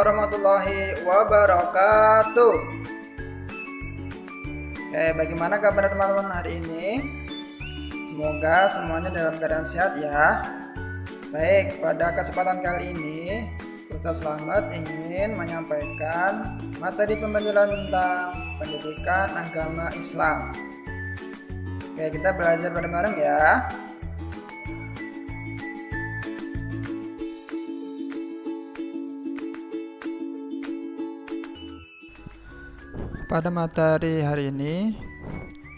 warahmatullahi wabarakatuh. Bagaimana kabar teman-teman hari ini? Semoga semuanya dalam keadaan sehat ya. Baik, pada kesempatan kali ini Ustaz Slamet ingin menyampaikan materi pembelajaran tentang pendidikan agama Islam. Kita belajar bareng-bareng ya. Pada materi hari ini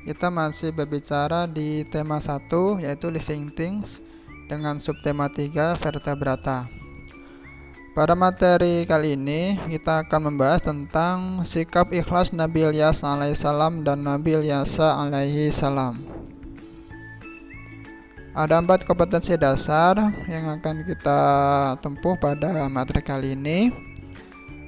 kita masih berbicara di tema 1 yaitu Living Things dengan subtema 3 Vertebrata. Pada materi kali ini kita akan membahas tentang sikap ikhlas Nabi Ilyas alaihissalam dan Nabi Ilyasa alaihissalam. Ada 4 kompetensi dasar yang akan kita tempuh pada materi kali ini.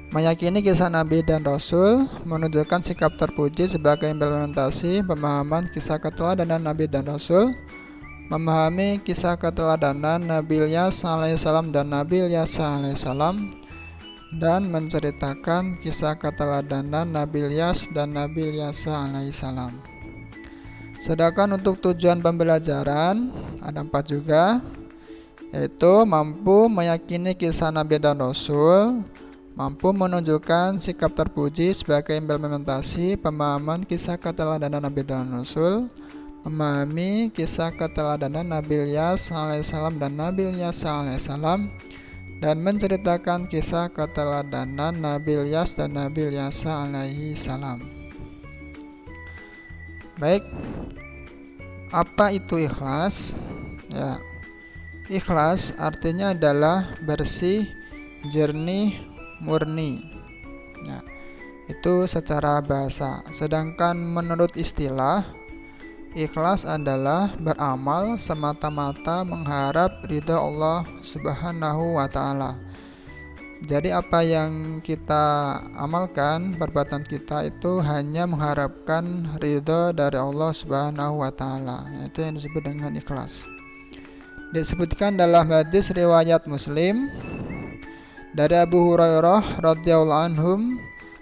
Meyakini kisah Nabi dan Rasul, menunjukkan sikap terpuji sebagai implementasi pemahaman kisah keteladanan Nabi dan Rasul, memahami kisah keteladanan Nabi Ilyas alaihissalam dan Nabi Ilyasa alaihissalam, dan menceritakan kisah keteladanan Nabi Ilyas dan Nabi Ilyasa alaihissalam. Sedangkan untuk tujuan pembelajaran ada 4 juga, yaitu mampu meyakini kisah Nabi dan Rasul, mampu menunjukkan sikap terpuji sebagai implementasi pemahaman kisah keteladanan Nabi dan Rasul, memahami kisah keteladanan Nabi Ilyas alaihissalam dan Nabi Ilyasa alaihissalam, dan menceritakan kisah keteladanan Nabi Ilyas dan Nabi Ilyasa alaihissalam. Baik, apa itu ikhlas? Ya, ikhlas artinya adalah bersih, jernih, murni. Nah, itu secara bahasa. Sedangkan menurut istilah, ikhlas adalah beramal semata-mata mengharap ridha Allah Subhanahu wa ta'ala. Jadi apa yang kita amalkan, perbuatan kita itu hanya mengharapkan ridha dari Allah Subhanahu wa ta'ala. Itu yang disebut dengan ikhlas. Disebutkan dalam hadis riwayat Muslim dari Abu Hurairah radhiyallahu anhum,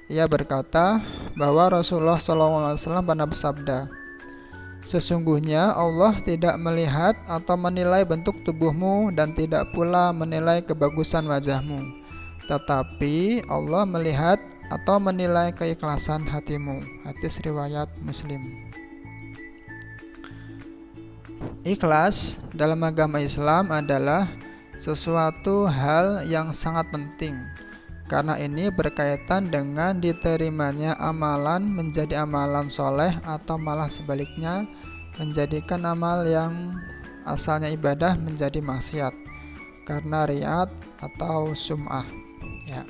ia berkata bahwa Rasulullah SAW pernah bersabda, sesungguhnya Allah tidak melihat atau menilai bentuk tubuhmu dan tidak pula menilai kebagusan wajahmu, tetapi Allah melihat atau menilai keikhlasan hatimu. Hadis riwayat Muslim. Ikhlas dalam agama Islam adalah sesuatu hal yang sangat penting, karena ini berkaitan dengan diterimanya amalan menjadi amalan soleh atau malah sebaliknya menjadikan amal yang asalnya ibadah menjadi maksiat karena riyad atau sum'ah ya.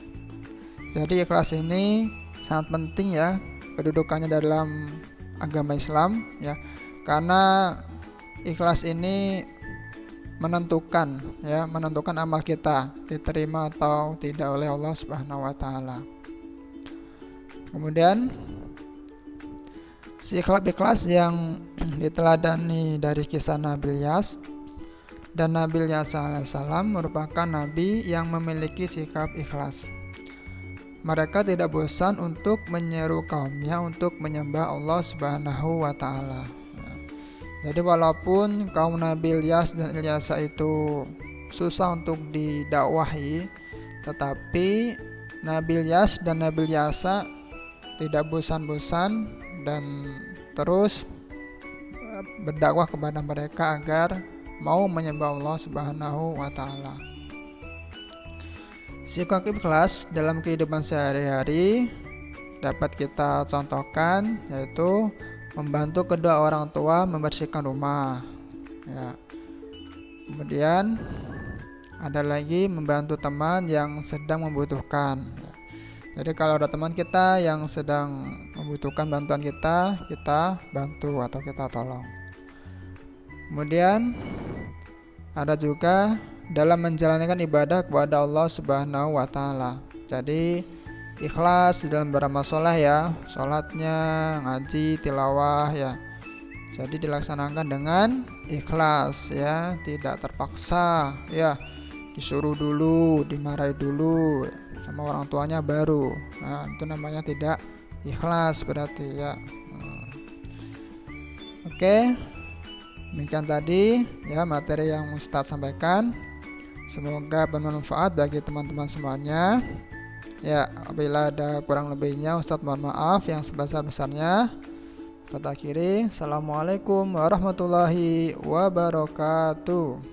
Jadi ikhlas ini sangat penting ya kedudukannya dalam agama Islam ya, karena ikhlas ini menentukan amal kita diterima atau tidak oleh Allah Subhanahu wa taala. Kemudian sikap ikhlas yang diteladani dari kisah Nabi Ilyas dan Nabi Ilyasa alaihissalam merupakan nabi yang memiliki sikap ikhlas. Mereka tidak bosan untuk menyeru kaumnya untuk menyembah Allah Subhanahu wa taala. Jadi walaupun kaum Nabi Ilyas dan Ilyasa itu susah untuk didakwahi, tetapi Nabi Ilyas dan Nabi Ilyasa tidak bosan-bosan dan terus berdakwah kepada mereka agar mau menyembah Allah Subhanahu wa taala. Sikap ikhlas dalam kehidupan sehari-hari dapat kita contohkan, yaitu membantu kedua orang tua membersihkan rumah ya. Kemudian ada lagi membantu teman yang sedang membutuhkan ya. Jadi kalau ada teman kita yang sedang membutuhkan bantuan kita bantu atau kita tolong. Kemudian ada juga dalam menjalankan ibadah kepada Allah Subhanahu wa taala. Jadi ikhlas dalam beramal soleh ya, sholatnya, ngaji, tilawah ya. Jadi dilaksanakan dengan ikhlas ya, tidak terpaksa ya, disuruh dulu, dimarahi dulu. sama orang tuanya baru. Nah, itu namanya tidak ikhlas berarti ya. Oke, demikian tadi ya materi yang Ustadz sampaikan. Semoga bermanfaat bagi teman-teman semuanya. Ya, apabila ada kurang lebihnya Ustadz mohon maaf yang sebesar-besarnya. Kata akhiri, Assalamualaikum warahmatullahi wabarakatuh.